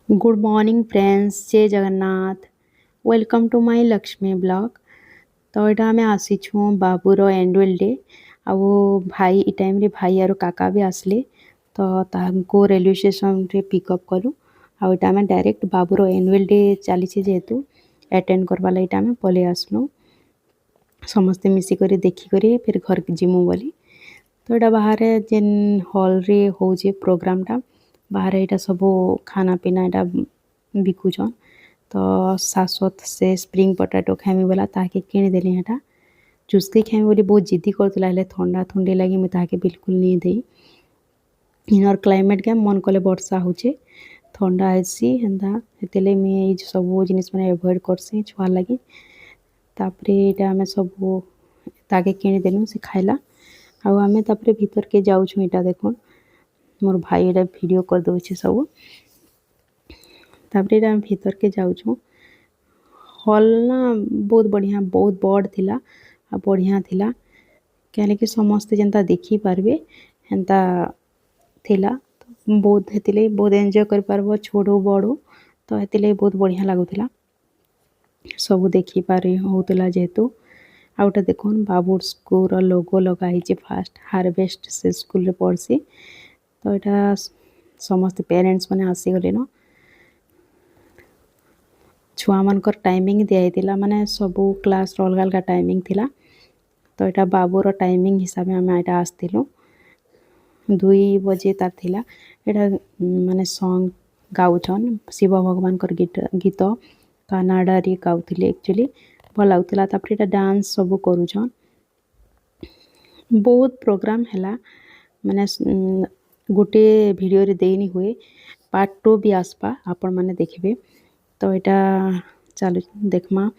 Good morning friends, जय Jagannath. Welcome to my Lakshmi blog. तो यहाँ आम आसीछू बाबूर एनुअल डे। आउ भाई ई टाइम रे भाई और काका भी आसले, तो तांको रेलवे स्टेशन रे पिकअप कलु। आउ यहाँ आम डायरेक्ट बाबूर एनुअल डे चली जेहेतु अटेंड करवा लगी आम पलि आसलु। समस्ते मिसिक देखिक फिर घर जिमु बोली। तो यहाँ बाहर जेन हॉल रे होचे प्रोग्रामटा, बाहर यहाँ सब खाना पीना यहाँ बिकुचन। तो शाश्वत से स्प्रिंग पोटाटो खाइमी बोला ताके किनीदेली। यहाँ चुस्की खाइमी बोली बहुत जिद्दी करतला, हेले थंडा थंडी लगी मुझे ताके बिल्कुल नहीं दे। इनर क्लाइमेट के मन कले वर्षा होचे, थंडा हेसी हेन्ता हेतेले मुझे सब जिनिस मैंने एवॉइड करसी छुआ लगी। तापरे यहाँ आम सब ताके किनीदेलु, से खाइला। आउ आमे तापरे भीतर के जाऊँ। यहाँ देखो मोर भाई यहाँ वीडियो कर दौचे सब। तापरे यहाँ भीतर के जाऊँ। हॉल ना बहुत बढ़िया, बहुत बड़ थिला आ बढ़िया थिला, क्या कि समस्ते जेनता देखी पारबे हेन्ता थिला। तो बहुत हेतिले बहुत एंजॉय कर पारबो, छोट हो बड़ हो। तो हेतिले बहुत बढ़िया लागुथिला, सब देखी पारे होतला जेहेतु। आउटा देखुन बाबूर स्कूल रो लोगो लगाई फास्ट हार्वेस्ट से स्कूल रे पढ़सी। तो यहाँ समस्त पेरेंट्स मैंने आसीगले न। छुआ मानकर टाइमिंग दिया माने सबू क्लास अलग अलग टाइमिंग थिला। तो यहाँ बाबूर टाइमिंग हिसाब आम यहाँ आसलु। 2 बजे तार थिला। यहाँ माने सॉन्ग गाउछन शिव भगवान गीत कनाडा रे गाउथिले। एक्चुअली भल लागुला। तापर यहाँ डांस सब करूछन। बहुत प्रोग्राम हैला, माने गोटे वीडियो रे देनी हुए, पार्ट 2 भी आसपा, आपण माने देखिबे। तो यहाँ चलु देखमा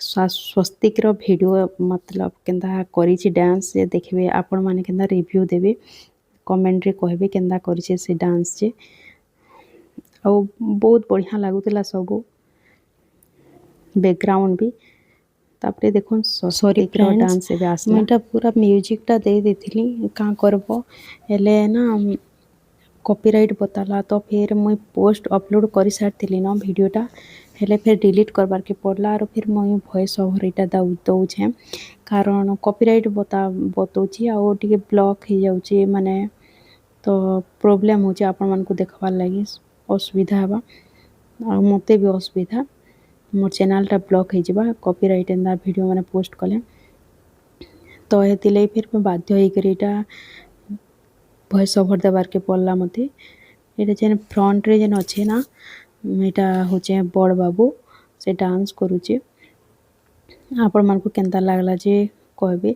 स्वस्तिक रो वीडियो, मतलब केन्दा करिछि डांस से देखिबे। आपण माने केन्दा रिव्यू देबे, कमेंट रे कहबे केन्दा करिछि से डांस जे। आ बहुत बढ़िया लागुला सब बैकग्राउंड भी। तापरे देखो सॉरी डांस एबे आसला। मैं पूरा म्यूजिकटा दे देथिली का करबो, हेले ना कॉपीराइट बताला। तो फिर मुई पोस्ट अपलोड कर सारी ना वीडियोटा, हेले फिर डिलीट करबार के पड़ला। और फिर मुई वॉइस ओवर यहाँ दौचे, कारण कॉपीराइट बताऊँची आ टिके ब्लॉक हो जाऊँचे माने। तो प्रोब्लेम होचे आपण मानकु देखबार लगी असुविधा हेबा, आ मते भी असुविधा। मोर चैनलटा ब्लॉक हो जाबा कॉपीराइट एंदा वीडियो मैंने पोस्ट कले। तो हेतिले फिर मैं बाध्य होकर यहाँ वॉइस ओवर देवार के पड़ला मते। यहाँ जेन फ्रंट रे जेन अच्छे ना, यहाँ होचे बड़ बाबू से डांस करुचे। आपण मानकु केन्ता लागला जे कहबे,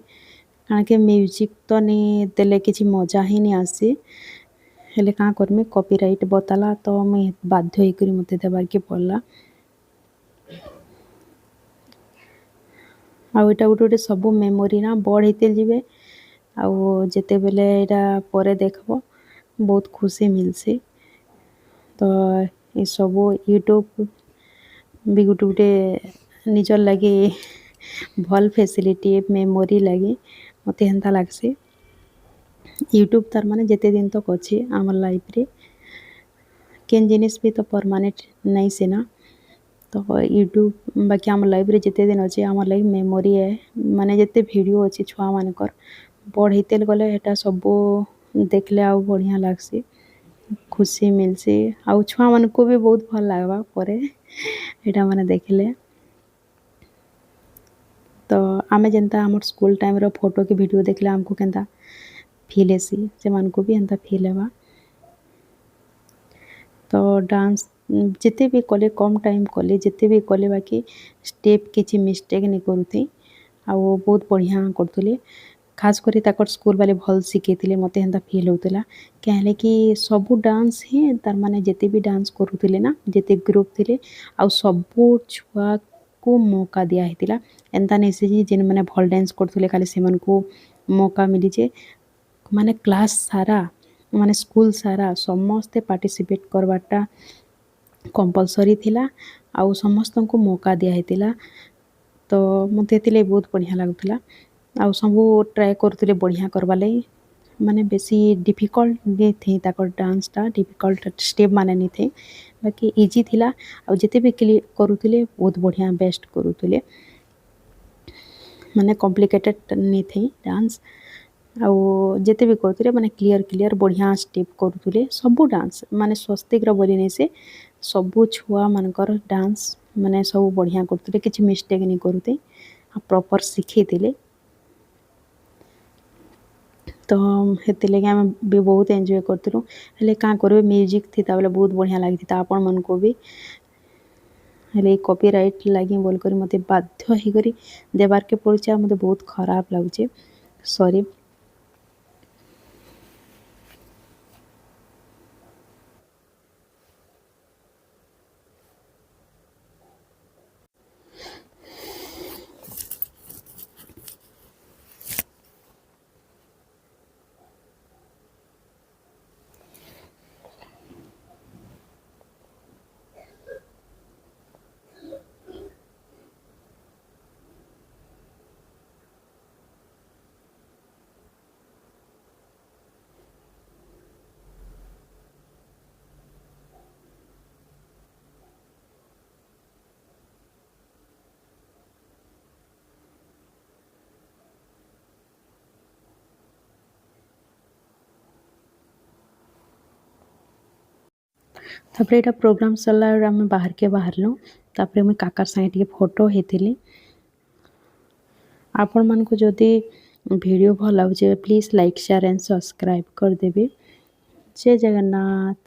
कारण के म्यूजिक तो नहीं देले किसी मजा ही नहीं आसे। हेले का करमी कॉपीराइट बताला, तो मैं बाध्य होकर मते देवार के पड़ला। आउ यहाँ गोटे गोटे सब मेमोरी ना बड़ होते जीवे। आउ जिते बेले यहाँ पर देखब बहुत खुशी मिलसी। तो ये सब यूट्यूब भी गोटे गोटे निजर लगे भल फैसिलिटी मेमोरी लगे मते हेन्ता लागसी। यूट्यूब तार माने जेते दिन तक अच्छे आमर लाइफ रे, केन जिनिस भी तो परमानेंट नहीं से ना। तो यूट्यूब बाकी आम लाइफ रे जिते दिन अच्छे आम लाइफ मेमोरी है, माने जिते वीडियो अच्छे छुआ मानकर बड़ होते गले हेटा सब देखले आउ बढ़िया लागसी, खुशी मिलसी। आउ छुआ मानकु भी बहुत भल लागबा परे एटा माने देखले। तो आमे जेनता हमर स्कूल टाइम रो फोटो के वीडियो देखले हमको केनता फील हेसी, से मानकु भी हेन्ता फील हेबा। तो डांस जिते भी कले कम टाइम कले, जिते भी कले बाकी स्टेप किसी मिस्टेक नहीं करुथी। आ बहुत बढ़िया करथुले, खास करी ताकर स्कूल वाले भल शिखेथिले मते हेन्ता फील होतला। कहले कि सबू डांस ही तार माने जेते भी डांस करुथिले ना, जेते ग्रुप थिले आ सबू छुआ को मौका दिया हेतिला। एंता नहीं से जेन माने भल डांस करथुले खाली सेमन को मौका मिली जे, माने क्लास सारा माने स्कूल सारा समस्ते पार्टिसिपेट करवाटा कंपलसरी थिला। आउ समस्त को मौका दिया हेतिला। तो मते हेतिले बहुत बढ़िया लागुथिला। आउ सब ट्राए करथुले बढ़िया करवा लई, माने बेसी डिफिकल्ट नहीं थे ताकर डांसटा डिफिकल्ट स्टेप माने नहीं थे बाकी इजी थिला आ जेते भी करूथिले बहुत बढ़िया बेस्ट करूथिले माने कॉम्प्लिकेटेड नहीं थे डांस ଆଉ ଯେତେ ବି କରୁଥିଲେ ମାନେ କ୍ଲିଅର୍ ବଢ଼ିଆ ଷ୍ଟେପ୍ କରୁଥିଲେ ସବୁ ଡାନ୍ସ ମାନେ ସ୍ୱସ୍ତିକର ବୋଲି ନାଇଁ ସେ ସବୁ ଛୁଆମାନଙ୍କର ଡାନ୍ସ ମାନେ ସବୁ ବଢ଼ିଆ କରୁଥିଲେ କିଛି ମିଷ୍ଟେକ୍ ନାଇଁ କରୁଥାଇ ଆଉ ପ୍ରପର୍ ଶିଖେଇଥିଲେ ତ ହେଥିଲାଗି ଆମେ ବି ବହୁତ ଏନ୍ଜୟ କରିଥିଲୁ ହେଲେ କାଁ କରିବେ ମ୍ୟୁଜିକ୍ ଥିତା ବେଲେ ବହୁତ ବଢ଼ିଆ ଲାଗିଥିତା ଆପଣମାନଙ୍କୁ ବି ହେଲେ ଏଇ କପିରାଇଟ୍ ଲାଗି ବୋଲିକରି ମୋତେ ବାଧ୍ୟ ହେଇକରି ଦେବାର୍କେ ପଡ଼ୁଛେ ଆଉ ମୋତେ ବହୁତ ଖରାପ ଲାଗୁଛେ ସରି ତାପରେ ଏଇଟା ପ୍ରୋଗ୍ରାମ୍ ସରିଲା ବେଳକୁ ଆମେ ବାହାରକେ ବାହାରିଲୁ ତାପରେ ମୁଇଁ କାକାର ସାଙ୍ଗେ ଟିକେ ଫଟୋ ହେଇଥିଲି ଆପଣମାନଙ୍କୁ ଯଦି ଭିଡ଼ିଓ ଭଲ ଲାଗୁଛେ please like share and subscribe କରିଦେବେ ଜୟ ଜଗନ୍ନାଥ।